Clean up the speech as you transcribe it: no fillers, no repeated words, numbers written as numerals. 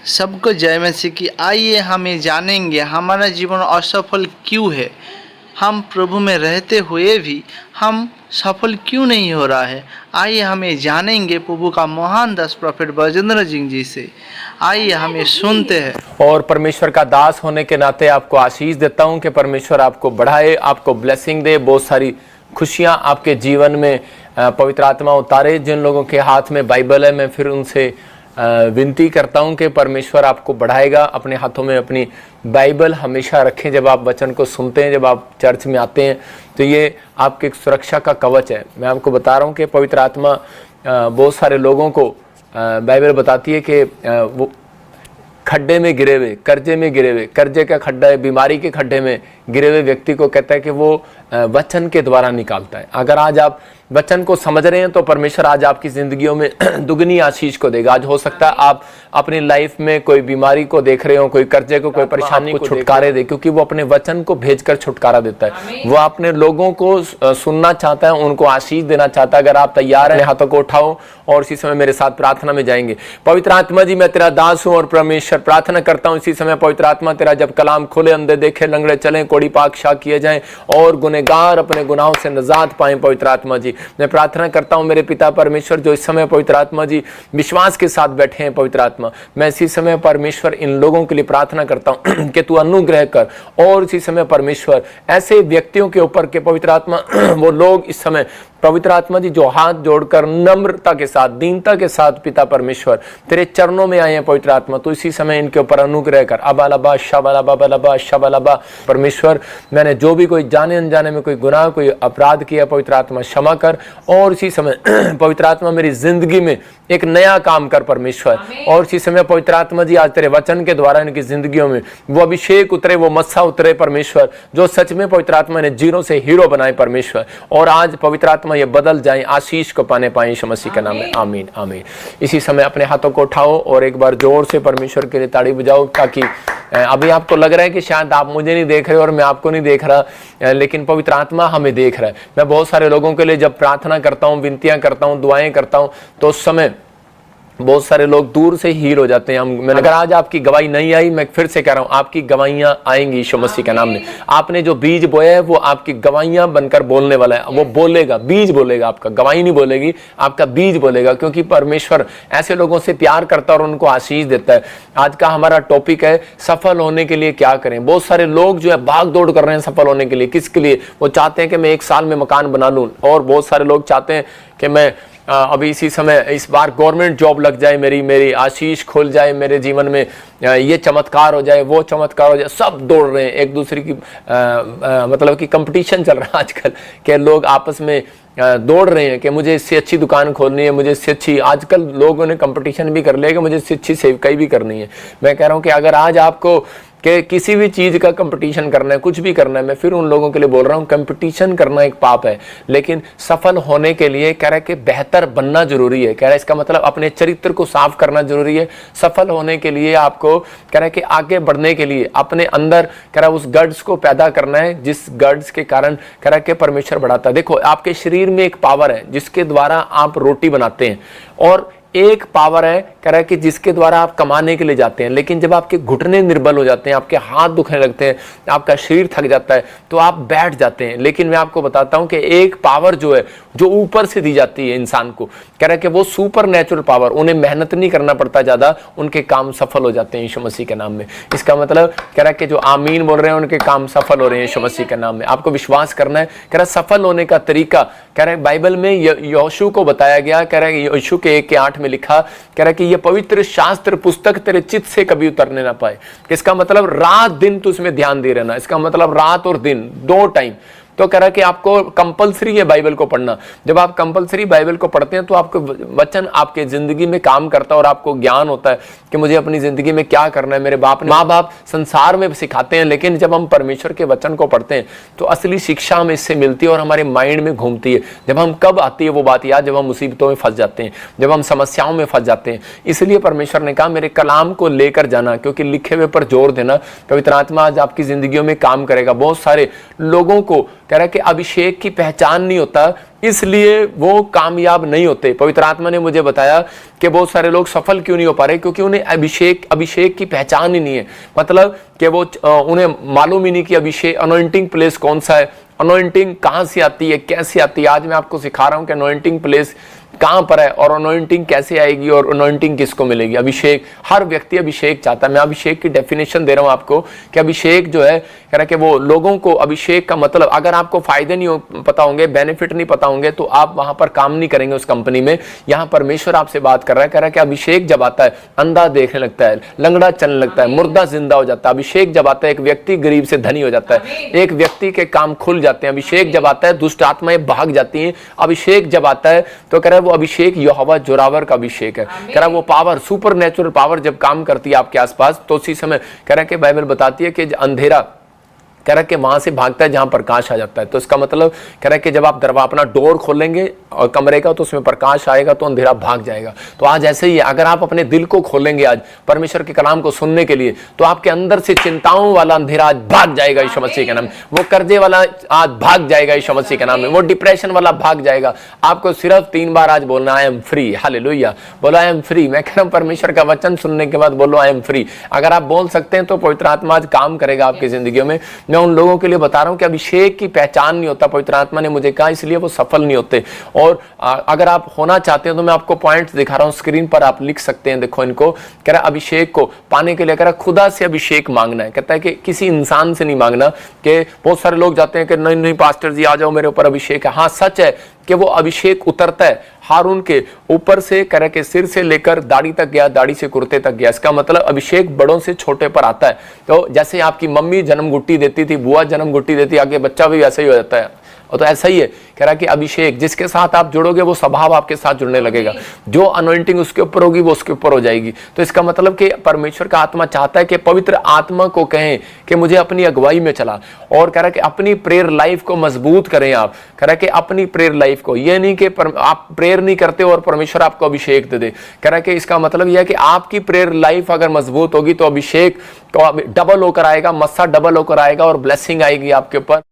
सबको जय मसीह की। आइए हम ये जानेंगे हमारा जीवन असफल क्यों है। हम प्रभु में रहते हुए भी हम सफल क्यों नहीं हो रहा है। आइए हम ये जानेंगे प्रभु का महान दास प्रोफेट बजेंद्र सिंह जी से। आइए हम ये सुनते हैं। और परमेश्वर का दास होने के नाते आपको आशीष देता हूं कि परमेश्वर आपको बढ़ाए, आपको ब्लेसिंग दे, बहुत सारी खुशियां आपके जीवन में पवित्र आत्मा उतारे। जिन लोगों के हाथ में बाइबल है, मैं फिर उनसे विनती करता हूं कि परमेश्वर आपको बढ़ाएगा। अपने हाथों में अपनी बाइबल हमेशा रखें। जब आप वचन को सुनते हैं, जब आप चर्च में आते हैं, तो ये आपके एक सुरक्षा का कवच है। मैं आपको बता रहा हूं कि पवित्र आत्मा बहुत सारे लोगों को बाइबल बताती है कि वो खड्डे में गिरे हुए, कर्जे में गिरे हुए, कर्जे का खड्डा है, बीमारी के खड्डे में गिरे हुए व्यक्ति को कहता है कि वो वचन के द्वारा निकालता है। अगर आज आप वचन को समझ रहे हैं तो परमेश्वर आज आपकी जिंदगियों में दुगनी आशीष को देगा। आज हो सकता है आप अपनी लाइफ में कोई बीमारी को देख रहे हो, कोई कर्जे को, कोई परेशानी को छुटकारे दे, क्योंकि वो अपने वचन को भेजकर छुटकारा देता है। वो अपने लोगों को सुनना चाहता है, उनको आशीष देना चाहता है। अगर आप तैयार हैं, हाथों को उठाओ और इसी समय मेरे साथ प्रार्थना में जाएंगे। पवित्र आत्मा जी, मैं तेरा दास हूं और परमेश्वर प्रार्थना करता हूं इसी समय पवित्र आत्मा तेरा जब कलाम खोले, अंधे देखे, लंगड़े चले, कोड़ी पाक शाक किए जाएं और गुनहगार अपने गुनाहों से निजात पाएं। पवित्र आत्मा जी, मैं प्रार्थना करता हूं मेरे पिता परमेश्वर, जो इस समय पवित्र आत्मा जी विश्वास के साथ बैठे हैं। पवित्र आत्मा, मैं इसी समय परमेश्वर इन लोगों के लिए प्रार्थना करता हूं कि तू अनुग्रह कर। और इसी समय परमेश्वर ऐसे व्यक्तियों के ऊपर के पवित्र आत्मा वो लोग इस समय पवित्र आत्मा जी जो हाथ जोड़कर नम्रता के साथ, दीनता के साथ पिता परमेश्वर तेरे चरणों में आए हैं। पवित्र आत्मा, तो इसी समय इनके ऊपर अनुग्रह कर। अबालबा शबालबा शबालबा। परमेश्वर, मैंने जो भी कोई जाने अनजाने में कोई गुनाह, कोई अपराध किया, पवित्र आत्मा क्षमा कर। और इसी समय पवित्र आत्मा मेरी जिंदगी में एक नया काम कर परमेश्वर। और इसी समय पवित्र आत्मा जी आज तेरे वचन के द्वारा इनकी जिंदगियों में वो अभिषेक उतरे, वो मस्सा उतरे परमेश्वर, जो सच में पवित्र आत्मा ने जीरो से हीरो बनाए परमेश्वर। और आज पवित्र आत्मा ये बदल जाए, आशीष को पाने पाए यीशु मसीह के नाम में। आमीन आमीन। इसी समय अपने हाथों को उठाओ और एक बार जोर से परमेश्वर के लिए ताड़ी बजाओ, ताकि अभी आपको लग रहा है कि शायद आप मुझे नहीं देख रहे और मैं आपको नहीं देख रहा, लेकिन पवित्र आत्मा हमें देख रहा है। मैं बहुत सारे लोगों के लिए जब प्रार्थना करता हूँ, विनतियां करता हूँ, दुआएं करता हूँ, तो उस समय बहुत सारे लोग दूर से हील हो जाते हैं। मैंने अगर आज आपकी गवाही नहीं आई, मैं फिर से कह रहा हूं, आपकी गवाहियां आएंगी यीशु मसीह के नाम में। आपने जो बीज बोया है वो आपकी गवाहियां बनकर बोलने वाला है। वो बोलेगा, बीज बोलेगा, आपका गवाही नहीं बोलेगी, आपका बीज बोलेगा, क्योंकि परमेश्वर ऐसे लोगों से प्यार करता है और उनको आशीष देता है। आज का हमारा टॉपिक है सफल होने के लिए क्या करें। बहुत सारे लोग जो है भाग दौड़ कर रहे हैं सफल होने के लिए। किसके लिए? वो चाहते हैं कि मैं 1 साल में मकान बना लूं, और बहुत सारे लोग चाहते हैं कि मैं अभी इसी समय इस बार गवर्नमेंट जॉब लग जाए, मेरी आशीष खुल जाए, मेरे जीवन में ये चमत्कार हो जाए, वो चमत्कार हो जाए। सब दौड़ रहे हैं एक दूसरे की मतलब कि कंपटीशन चल रहा है आजकल, के लोग आपस में दौड़ रहे हैं कि मुझे इससे अच्छी दुकान खोलनी है, मुझे इससे अच्छी। आजकल लोगों ने कंपटीशन भी कर लिया कि मुझे इससे अच्छी सेवकाई भी करनी है। मैं कह रहा हूँ कि अगर आज आपको कि किसी भी चीज का कंपटीशन करना है, कुछ भी करना है, मैं फिर उन लोगों के लिए बोल रहा हूं, कंपटीशन करना एक पाप है, लेकिन सफल होने के लिए कह रहा है कि बेहतर बनना जरूरी है। कह रहा है इसका मतलब अपने चरित्र को साफ करना जरूरी है। सफल होने के लिए आपको कह रहा है कि आगे बढ़ने के लिए अपने अंदर कह रहा है उस गड्स को पैदा करना है, जिस गड्स के कारण कह रहा है कि परमेश्वर बढ़ाता है। देखो, आपके शरीर में एक पावर है जिसके द्वारा आप रोटी बनाते हैं, और एक पावर है कह रहा है कि जिसके द्वारा आप कमाने के लिए जाते हैं। लेकिन जब आपके घुटने निर्बल हो जाते हैं, आपके हाथ दुखने लगते हैं, आपका शरीर थक जाता है, तो आप बैठ जाते हैं। लेकिन मैं आपको बताता हूं कि एक पावर जो है, जो ऊपर से दी जाती है इंसान को, कह रहा है कि वो सुपर नेचुरल पावर, उन्हें मेहनत नहीं करना पड़ता ज्यादा, उनके काम सफल हो जाते हैं यीशु मसीह के नाम में। इसका मतलब कह रहा है कि जो आमीन बोल रहे हैं उनके काम सफल हो रहे हैं यीशु मसीह के नाम में। आपको विश्वास करना है। कह रहा है सफल होने का तरीका, कह रहा है बाइबल में यहोशू को बताया गया। कह रहा है यहोशू के 1:8 में लिखा, कह रहा है कि ये पवित्र शास्त्र पुस्तक तेरे चित्त से कभी उतरने ना पाए। इसका मतलब रात दिन तू उसमें ध्यान दे रहना। इसका मतलब रात और दिन 2 टाइम। तो कह रहा कि आपको कंपलसरी है बाइबल को पढ़ना। जब आप कंपलसरी बाइबल को पढ़ते हैं तो आपको वचन आपके जिंदगी में काम करता है और आपको ज्ञान होता है कि मुझे अपनी जिंदगी में क्या करना है। मेरे माँ बाप संसार में सिखाते हैं, लेकिन जब हम परमेश्वर के वचन को पढ़ते हैं तो असली शिक्षा हमें इससे मिलती है और हमारे माइंड में घूमती है। जब हम कब आती है वो बात याद, जब हम मुसीबतों में फंस जाते हैं, जब हम समस्याओं में फंस जाते हैं। इसलिए परमेश्वर ने कहा मेरे कलाम को लेकर जाना, क्योंकि लिखे हुए पर जोर देना। पवित्र आत्मा आज आपकी जिंदगियों में काम करेगा। बहुत सारे लोगों को कह रहा है कि अभिषेक की पहचान नहीं होता, इसलिए वो कामयाब नहीं होते। पवित्र आत्मा ने मुझे बताया कि बहुत सारे लोग सफल क्यों नहीं हो पा रहे, क्योंकि उन्हें अभिषेक की पहचान ही नहीं है। मतलब कि वो उन्हें मालूम ही नहीं कि अभिषेक अनॉइंटिंग प्लेस कौन सा है, अनॉइंटिंग कहाँ से आती है, कैसे आती है। आज मैं आपको सिखा रहा हूँ कि अनॉइंटिंग प्लेस कहाँ पर है और अनॉइंटिंग कैसे आएगी और अनॉइंटिंग किसको मिलेगी। अभिषेक, हर व्यक्ति अभिषेक चाहता है। मैं अभिषेक की डेफिनेशन दे रहा हूँ आपको कि अभिषेक जो है, कह रहा है कि वो लोगों को अभिषेक का मतलब, अगर आपको फायदे नहीं पता होंगे, बेनिफिट नहीं पता होंगे, तो आप वहां पर काम नहीं करेंगे उस कंपनी में। यहाँ परमेश्वर आपसे बात कर रहा है, कह रहा है कि अभिषेक जब आता है अंधा देखने लगता है, लंगड़ा चलने लगता है, मुर्दा जिंदा हो जाता है। अभिषेक जब आता है एक व्यक्ति गरीब से धनी हो जाता है, एक व्यक्ति के काम खुल जाते हैं। अभिषेक जब आता है दुष्ट आत्माएं भाग जाती हैं। अभिषेक जब आता है तो कह रहा है वो अभिषेक यहोवा जोरावर का अभिषेक है। कह रहा है वो पावर, सुपर नेचुरल पावर जब काम करती है आपके आसपास, तो उसी समय कह रहा है कि बाइबल बताती है कि अंधेरा, कह रहा है कि वहां से भागता है जहां प्रकाश आ जाता है। तो इसका मतलब कह रहा है कि जब आप दरवाजा अपना डोर खोलेंगे और कमरे का, तो उसमें प्रकाश आएगा तो अंधेरा भाग जाएगा। तो आज ऐसे ही है, अगर आप अपने दिल को खोलेंगे आज परमेश्वर के कलाम को सुनने के लिए, तो आपके अंदर से चिंताओं वाला अंधेरा आज भाग जाएगा यीशु मसीह के नाम में। वो कर्जे वाला आज भाग जाएगा यीशु मसीह के नाम में। वो डिप्रेशन वाला भाग जाएगा। आपको सिर्फ 3 बार आज बोलना, आई एम फ्री। हालेलुया, बोलो आई एम फ्री। मैं कह रहा हूं परमेश्वर का वचन सुनने के बाद बोलो आई एम फ्री। अगर आप बोल सकते हैं तो पवित्र आत्मा आज काम करेगा आपकी जिंदगी में। मैं उन लोगों के लिए बता रहा हूं कि अभिषेक की पहचान नहीं होता, पवित्र आत्मा ने मुझे कहा, इसलिए वो सफल नहीं होते। और अगर आप होना चाहते हैं तो मैं आपको पॉइंट्स दिखा रहा हूं स्क्रीन पर, आप लिख सकते हैं। देखो इनको, कह रहा अभिषेक को पाने के लिए कह रहा खुदा से अभिषेक मांगना है। कहता है कि किसी इंसान से नहीं मांगना। कि बहुत सारे लोग जाते हैं कि नहीं नहीं पास्टर जी आ जाओ मेरे ऊपर अभिषेक है। हाँ सच है कि वो अभिषेक उतरता है हारून के ऊपर से, कह रहा के सिर से लेकर दाढ़ी तक गया, दाढ़ी से कुर्ते तक गया। इसका मतलब अभिषेक बड़ों से छोटे पर आता है। तो जैसे आपकी मम्मी जन्म गुट्टी देती थी, बुआ जन्म गुट्टी देती, आगे बच्चा भी वैसे ही हो जाता है। और तो ऐसा ही है, कह रहा कि अभिषेक जिसके साथ आप जुड़ोगे वो स्वभाव आपके साथ जुड़ने लगेगा। जो अनॉइंटिंग उसके ऊपर होगी वो उसके ऊपर हो जाएगी। तो इसका मतलब कि परमेश्वर का आत्मा चाहता है कि पवित्र आत्मा को कहें कि मुझे अपनी अगुवाई में चला। और कह रहा कि अपनी प्रेयर लाइफ को मजबूत करें आप। कह रहा कि अपनी प्रेयर लाइफ को, ये नहीं कि आप प्रेयर नहीं करते और परमेश्वर आपको अभिषेक दे दे। कह रहा कि इसका मतलब यह है कि आपकी प्रेयर लाइफ अगर मजबूत होगी तो अभिषेक डबल होकर आएगा, मस्सा डबल होकर आएगा और ब्लेसिंग आएगी आपके ऊपर।